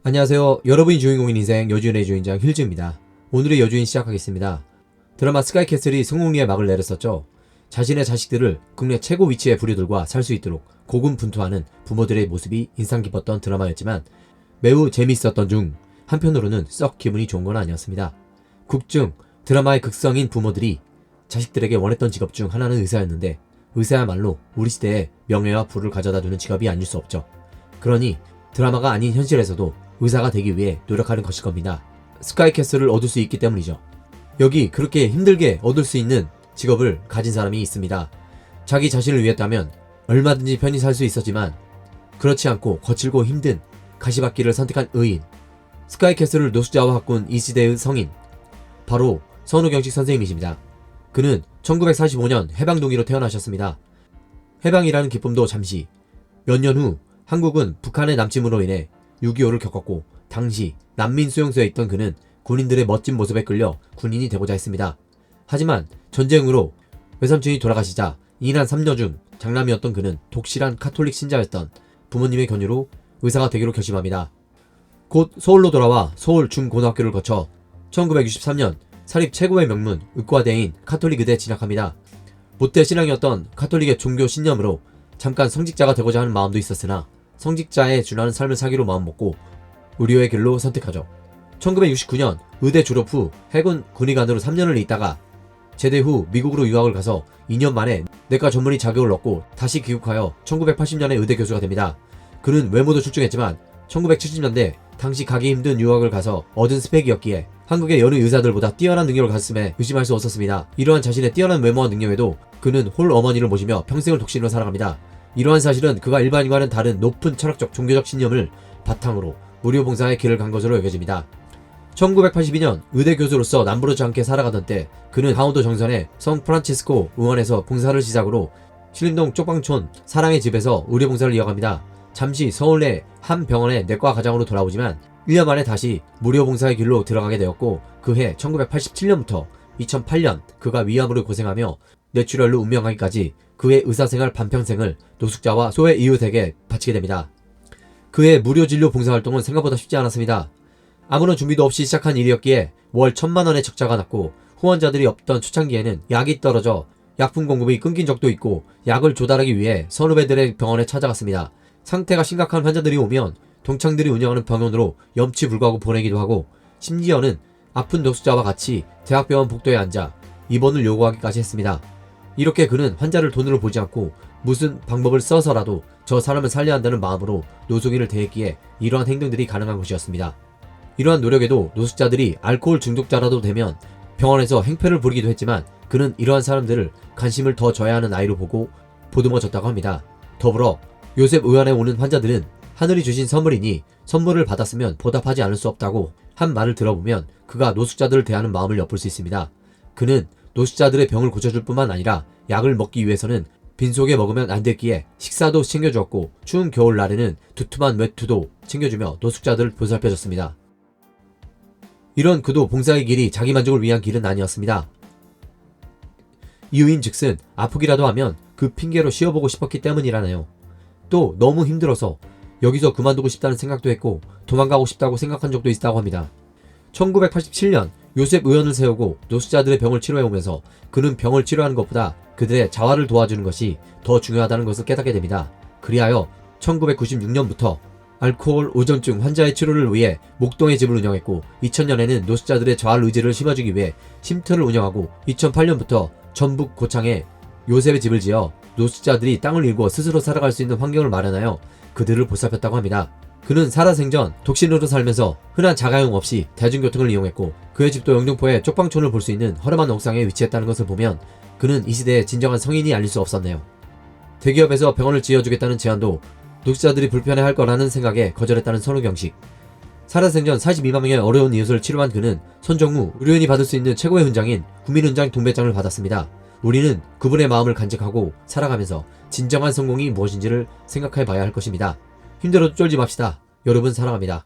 안녕하세요. 여러분이 주인공인 인생 여주인의 주인장 힐즈입니다. 오늘의 여주인 시작하겠습니다. 드라마 스카이캐슬이 성공리에 막을 내렸었죠. 자신의 자식들을 국내 최고 위치의 부류들과 살 수 있도록 고군분투하는 부모들의 모습이 인상 깊었던 드라마였지만 매우 재미있었던 중 한편으로는 썩 기분이 좋은 건 아니었습니다. 국중 드라마의 극성인 부모들이 자식들에게 원했던 직업 중 하나는 의사였는데 의사야말로 우리 시대의 명예와 부를 가져다주는 직업이 아닐 수 없죠. 그러니 드라마가 아닌 현실에서도 의사가 되기 위해 노력하는 것일 겁니다. 스카이캐슬을 얻을 수 있기 때문이죠. 여기 그렇게 힘들게 얻을 수 있는 직업을 가진 사람이 있습니다. 자기 자신을 위했다면 얼마든지 편히 살 수 있었지만 그렇지 않고 거칠고 힘든 가시밭길을 선택한 의인, 스카이캐슬을 노숙자화바꾼 이 시대의 성인, 바로 선우경식 선생님이십니다. 그는 1945년 해방동의로 태어나셨습니다. 해방이라는 기쁨도 잠시, 몇 년 후 한국은 북한의 남침으로 인해 6.25를 겪었고 당시 난민 수용소에 있던 그는 군인들의 멋진 모습에 끌려 군인이 되고자 했습니다. 하지만 전쟁으로 외삼촌이 돌아가시자 이난 3녀 중 장남이었던 그는 독실한 카톨릭 신자였던 부모님의 권유로 의사가 되기로 결심합니다. 곧 서울로 돌아와 서울 중고등학교를 거쳐 1963년 사립 최고의 명문 의과대인 카톨릭 의대에 진학합니다. 못돼 신앙이었던 카톨릭의 종교 신념으로 잠깐 성직자가 되고자 하는 마음도 있었으나 성직자에 준하는 삶을 사기로 마음먹고 의료의 길로 선택하죠. 1969년 의대 졸업 후 해군 군의관으로 3년을 있다가 제대 후 미국으로 유학을 가서 2년 만에 내과 전문의 자격을 얻고 다시 귀국하여 1980년에 의대 교수가 됩니다. 그는 외모도 출중했지만 1970년대 당시 가기 힘든 유학을 가서 얻은 스펙이었기에 한국의 여느 의사들보다 뛰어난 능력을 가졌음에 의심할 수 없었습니다. 이러한 자신의 뛰어난 외모와 능력에도 그는 홀 어머니를 모시며 평생을 독신으로 살아갑니다. 이러한 사실은 그가 일반인과는 다른 높은 철학적 종교적 신념을 바탕으로 무료봉사의 길을 간 것으로 여겨집니다. 1982년 의대 교수로서 남부르지 않게 살아가던 때 그는 강원도 정선의 성 프란치스코 의원에서 봉사를 시작으로 신림동 쪽방촌 사랑의 집에서 의료봉사를 이어갑니다. 잠시 서울 내 한 병원의 내과 과장으로 돌아오지만 1년 만에 다시 무료봉사의 길로 들어가게 되었고 그해 1987년부터 2008년 그가 위암으로 고생하며 뇌출혈로 운명하기까지 그의 의사생활 반평생을 노숙자와 소외 이웃에게 바치게 됩니다. 그의 무료진료 봉사활동은 생각보다 쉽지 않았습니다. 아무런 준비도 없이 시작한 일이었기에 월 1,000만원의 적자가 났고 후원자들이 없던 초창기에는 약이 떨어져 약품 공급이 끊긴 적도 있고 약을 조달하기 위해 선후배들의 병원에 찾아갔습니다. 상태가 심각한 환자들이 오면 동창들이 운영하는 병원으로 염치불구하고 보내기도 하고 심지어는 아픈 노숙자와 같이 대학병원 복도에 앉아 입원을 요구하기까지 했습니다. 이렇게 그는 환자를 돈으로 보지 않고 무슨 방법을 써서라도 저 사람을 살려야 한다는 마음으로 노숙인을 대했기에 이러한 행동들이 가능한 것이었습니다. 이러한 노력에도 노숙자들이 알코올 중독자라도 되면 병원에서 행패를 부리기도 했지만 그는 이러한 사람들을 관심을 더 줘야 하는 아이로 보고 보듬어줬다고 합니다. 더불어 요셉 의원에 오는 환자들은 하늘이 주신 선물이니 선물을 받았으면 보답하지 않을 수 없다고 한 말을 들어보면 그가 노숙자들을 대하는 마음을 엿볼 수 있습니다. 그는 노숙자들의 병을 고쳐줄 뿐만 아니라 약을 먹기 위해서는 빈속에 먹으면 안 됐기에 식사도 챙겨주었고 추운 겨울날에는 두툼한 외투도 챙겨주며 노숙자들을 보살펴줬습니다. 이런 그도 봉사의 길이 자기 만족을 위한 길은 아니었습니다. 이유인 즉슨 아프기라도 하면 그 핑계로 쉬어보고 싶었기 때문이라네요. 또 너무 힘들어서 여기서 그만두고 싶다는 생각도 했고 도망가고 싶다고 생각한 적도 있다고 합니다. 1987년 요셉 의원을 세우고 노숙자들의 병을 치료해오면서 그는 병을 치료하는 것보다 그들의 자활을 도와주는 것이 더 중요하다는 것을 깨닫게 됩니다. 그리하여 1996년부터 알코올 의존증 환자의 치료를 위해 목동의 집을 운영했고 2000년에는 노숙자들의 자활 의지를 심어주기 위해 쉼터를 운영하고 2008년부터 전북 고창에 요셉의 집을 지어 노숙자들이 땅을 일고 스스로 살아갈 수 있는 환경을 마련하여 그들을 보살폈다고 합니다. 그는 살아생전 독신으로 살면서 흔한 자가용 없이 대중교통을 이용했고 그의 집도 영등포의 쪽방촌을 볼 수 있는 허름한 옥상에 위치했다는 것을 보면 그는 이 시대의 진정한 성인이 아닐 수 없었네요. 대기업에서 병원을 지어주겠다는 제안도 노숙자들이 불편해할 거라는 생각에 거절했다는 선우경식. 살아생전 42만 명의 어려운 이웃을 치료한 그는 손정우 의료인이 받을 수 있는 최고의 훈장인 국민훈장 동배장을 받았습니다. 우리는 그분의 마음을 간직하고 살아가면서 진정한 성공이 무엇인지를 생각해 봐야 할 것입니다. 힘들어도 쫄지 맙시다. 여러분 사랑합니다.